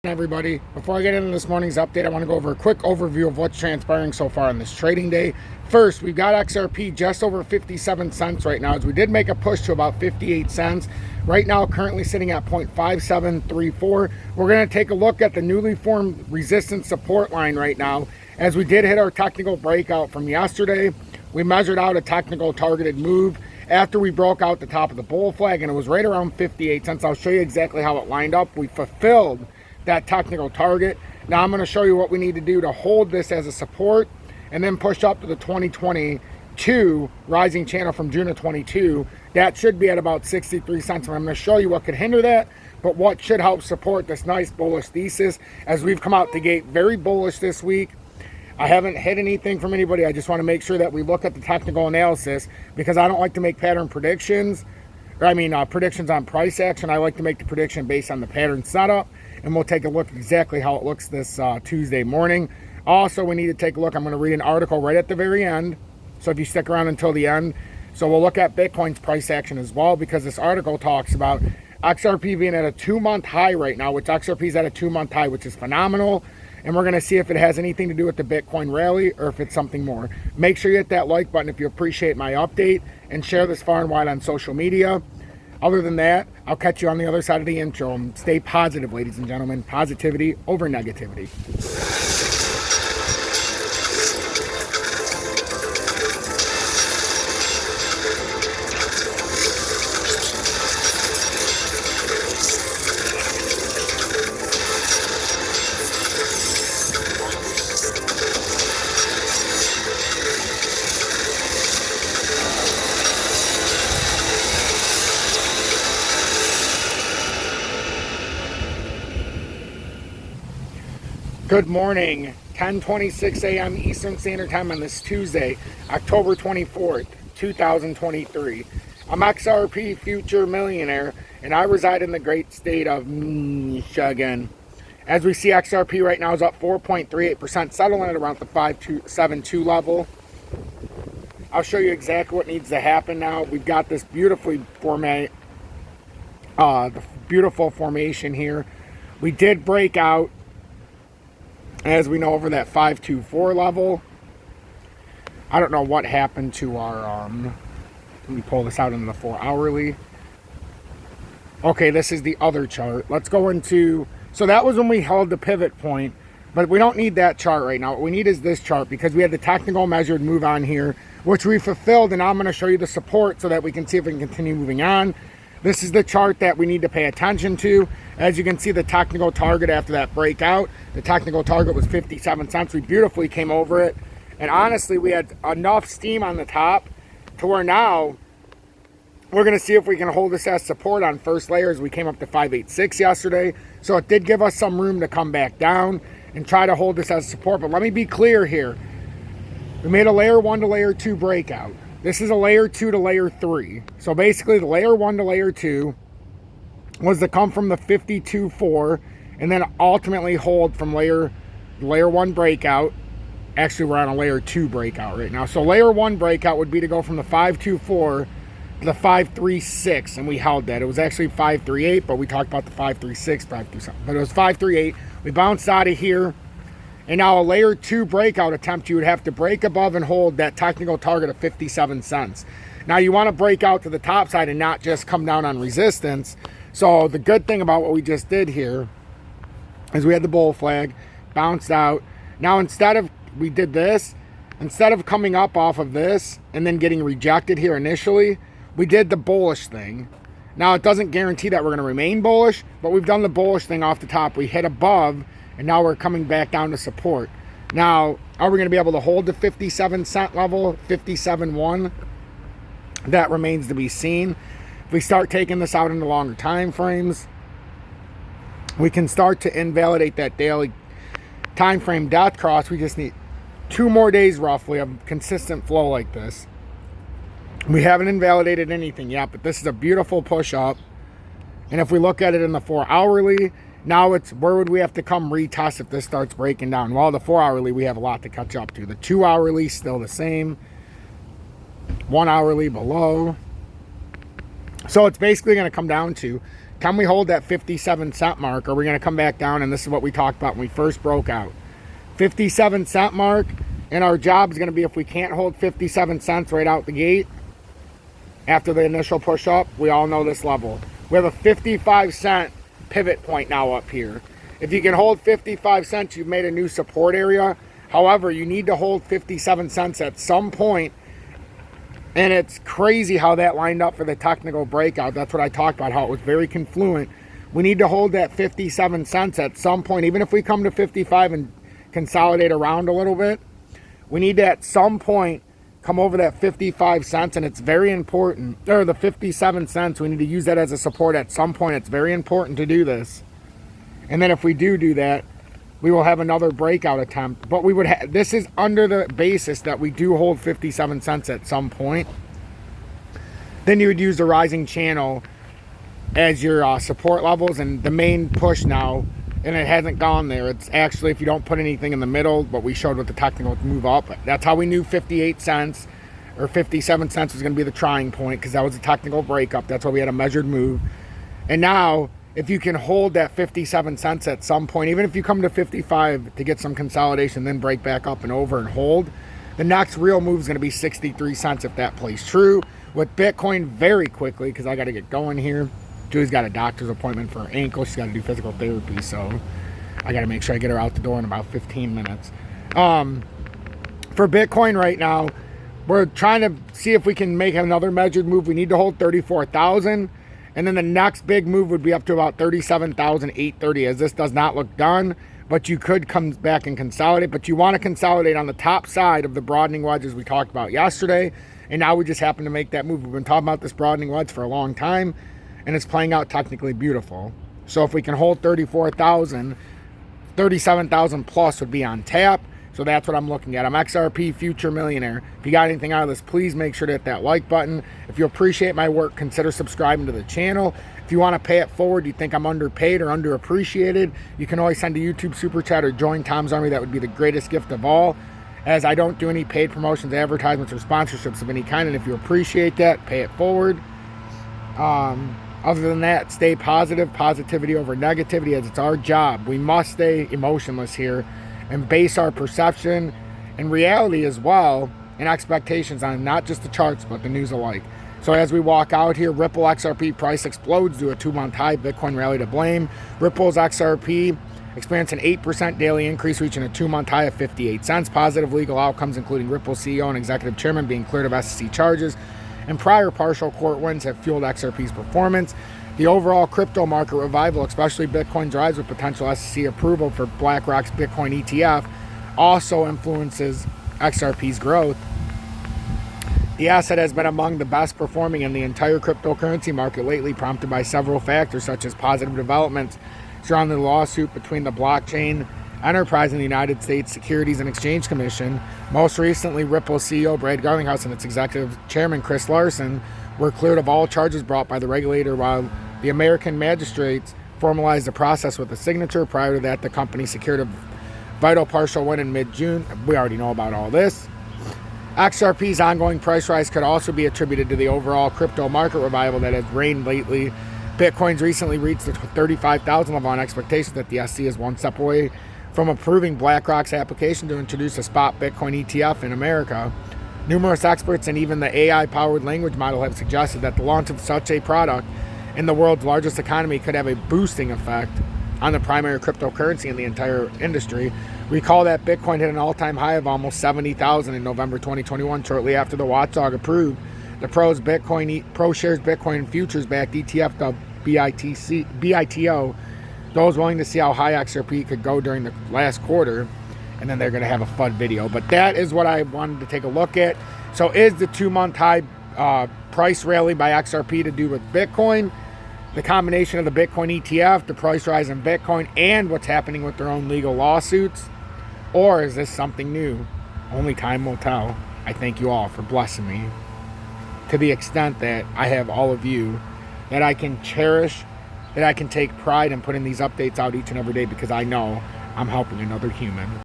Everybody, before I get into this morning's update, I want to go over a quick overview of what's transpiring so far on this trading day. First, we've got XRP just over 57 cents right now, as we did make a push to about 58 cents. Right now, currently sitting at 0.5734. We're going to take a look at the newly formed resistance support line right now, as we did hit our technical breakout from yesterday. We measured out a technical targeted move after we broke out the top of the bull flag, and it was right around 58 cents. I'll show you exactly how it lined up. We fulfilled that technical target. Now I'm going to show you what we need to do to hold this as a support and then push up to the 2022 rising channel from June of 22. That should be at about 63 cents. And I'm going to show you what could hinder that, but what should help support this nice bullish thesis, as we've come out the gate very bullish this week. I haven't hit anything from anybody. I just want to make sure that we look at the technical analysis, because I don't like to make pattern predictions. Predictions on price action. I like to make the prediction based on the pattern setup, and we'll take a look exactly how it looks this Tuesday morning. Also, we need to take a look. I'm going to read an article right at the very end, so if you stick around until the end. So we'll look at Bitcoin's price action as well, because this article talks about XRP being at a 2-month high right now, which XRP is at a 2-month high, which is phenomenal. And we're going to see if it has anything to do with the Bitcoin rally or if it's something more. Make sure you hit that like button if you appreciate my update, and share this far and wide on social media. Other than that, I'll catch you on the other side of the intro. And stay positive, ladies and gentlemen. Positivity over negativity. Good morning, 10:26 a.m. Eastern Standard Time on this Tuesday, October 24th, 2023. I'm XRP Future Millionaire, and I reside in the great state of Michigan. As we see, XRP right now is up 4.38%, settling at around the 5.72 level. I'll show you exactly what needs to happen now. We've got this beautiful formation here. We did break out, as we know, over that 524 level. I don't know what happened to our let me pull this out into the 4-hourly. Okay, this is the other chart. Let's go into, so that was when we held the pivot point, but we don't need that chart right now. What we need is this chart, because we had the technical measured move on here, which we fulfilled, and I'm going to show you the support so that we can see if we can continue moving on. This is the chart that we need to pay attention to. As you can see, the technical target after that breakout, the technical target was 57 cents. We beautifully came over it. And honestly, we had enough steam on the top to where now we're going to see if we can hold this as support on first layers. We came up to 586 yesterday. So it did give us some room to come back down and try to hold this as support. But let me be clear here. We made a layer 1 to layer 2 breakout. This is a layer 2 to layer 3. So basically the layer 1 to layer 2 was to come from the 52.4 and then ultimately hold from layer 1 breakout. Actually, we're on a layer 2 breakout right now. So layer 1 breakout would be to go from the 524 to the 536, and we held that. It was actually 538, but we talked about the 536, 527, but it was 538. We bounced out of here. And now a layer 2 breakout attempt, you would have to break above and hold that technical target of 57 cents. Now you want to break out to the top side and not just come down on resistance. So the good thing about what we just did here is we had the bull flag, bounced out. Now instead of coming up off of this and then getting rejected here initially, we did the bullish thing. Now it doesn't guarantee that we're going to remain bullish, but we've done the bullish thing off the top. We hit above, and now we're coming back down to support. Now, are we going to be able to hold the 57 cent level, 57.1? That remains to be seen. If we start taking this out into longer time frames, we can start to invalidate that daily time frame death cross. We just need 2 more days roughly of consistent flow like this. We haven't invalidated anything yet, but this is a beautiful push up. And if we look at it in the 4-hourly, now it's, where would we have to come retest if this starts breaking down? Well, the 4-hourly, we have a lot to catch up to. The 2-hourly, still the same. 1-hourly below. So it's basically going to come down to, can we hold that 57-cent mark? Or are we going to come back down? And this is what we talked about when we first broke out. 57-cent mark. And our job is going to be, if we can't hold 57 cents right out the gate, after the initial push up, we all know this level. We have a 55-cent pivot point now up here. If you can hold 55 cents, you've made a new support area. However, you need to hold 57 cents at some point. And it's crazy how that lined up for the technical breakout. That's what I talked about, how it was very confluent. We need to hold that 57 cents at some point. Even if we come to 55 and consolidate around a little bit, we need to at some point come over that 55 cents, and it's very important, or the 57 cents, we need to use that as a support at some point. It's very important to do this. And then if we do that, we will have another breakout attempt. But we would have, this is under the basis that we do hold 57 cents at some point. Then you would use the rising channel as your support levels, and the main push now, and it hasn't gone there. It's actually, if you don't put anything in the middle, but we showed with the technical move up. That's how we knew 58 cents or 57 cents was going to be the trying point, because that was a technical breakup. That's why we had a measured move. And now, if you can hold that 57 cents at some point, even if you come to 55 to get some consolidation, then break back up and over and hold, the next real move is going to be 63 cents if that plays true. With Bitcoin, very quickly, because I got to get going here. Julie's got a doctor's appointment for her ankle. She's got to do physical therapy, so I got to make sure I get her out the door in about 15 minutes. For Bitcoin right now, we're trying to see if we can make another measured move. We need to hold 34,000, and then the next big move would be up to about 37,830, as this does not look done, but you could come back and consolidate. But you want to consolidate on the top side of the broadening wedges we talked about yesterday, and now we just happen to make that move. We've been talking about this broadening wedge for a long time, and it's playing out technically beautiful. So if we can hold 34,000, 37,000 plus would be on tap. So that's what I'm looking at. I'm XRP Future Millionaire. If you got anything out of this, please make sure to hit that like button. If you appreciate my work, consider subscribing to the channel. If you want to pay it forward, you think I'm underpaid or underappreciated, you can always send a YouTube super chat or join Tom's Army. That would be the greatest gift of all, as I don't do any paid promotions, advertisements, or sponsorships of any kind. And if you appreciate that, pay it forward. Other than that, stay positive. Positivity over negativity, as it's our job. We must stay emotionless here and base our perception and reality as well, and expectations on not just the charts but the news alike. So as we walk out here, Ripple XRP price explodes to a 2-month high. Bitcoin rally to blame. Ripple's XRP experienced an 8% daily increase, reaching a 2-month high of 58 cents. Positive legal outcomes, including Ripple's CEO and executive chairman being cleared of SEC charges, and prior partial court wins have fueled XRP's performance. The overall crypto market revival, especially Bitcoin's rise with potential SEC approval for BlackRock's Bitcoin ETF, also influences XRP's growth. The asset has been among the best performing in the entire cryptocurrency market lately, prompted by several factors such as positive developments surrounding the lawsuit between the blockchain enterprise and the United States Securities and Exchange Commission. Most recently, Ripple CEO Brad Garlinghouse and its executive chairman Chris Larson were cleared of all charges brought by the regulator, while the American magistrates formalized the process with a signature. Prior to that, the company secured a vital partial win in mid-June. We already know about all this. XRP's ongoing price rise could also be attributed to the overall crypto market revival that has reigned lately. Bitcoin's recently reached the 35,000 level on expectations that the SEC is one step away from approving BlackRock's application to introduce a spot Bitcoin ETF in America. Numerous experts and even the AI-powered language model have suggested that the launch of such a product in the world's largest economy could have a boosting effect on the primary cryptocurrency in the entire industry. Recall that Bitcoin hit an all-time high of almost 70,000 in November 2021, shortly after the watchdog approved the ProShares Bitcoin futures-backed ETF, the BITO. Those willing to see how high XRP could go during the last quarter, and then they're going to have a FUD video. But that is what I wanted to take a look at. So is the 2-month high price rally by XRP to do with Bitcoin, the combination of the Bitcoin ETF, the price rise in Bitcoin, and what's happening with their own legal lawsuits? Or is this something new? Only time will tell. I thank you all for blessing me to the extent that I have all of you that I can cherish, that I can take pride in putting these updates out each and every day, because I know I'm helping another human.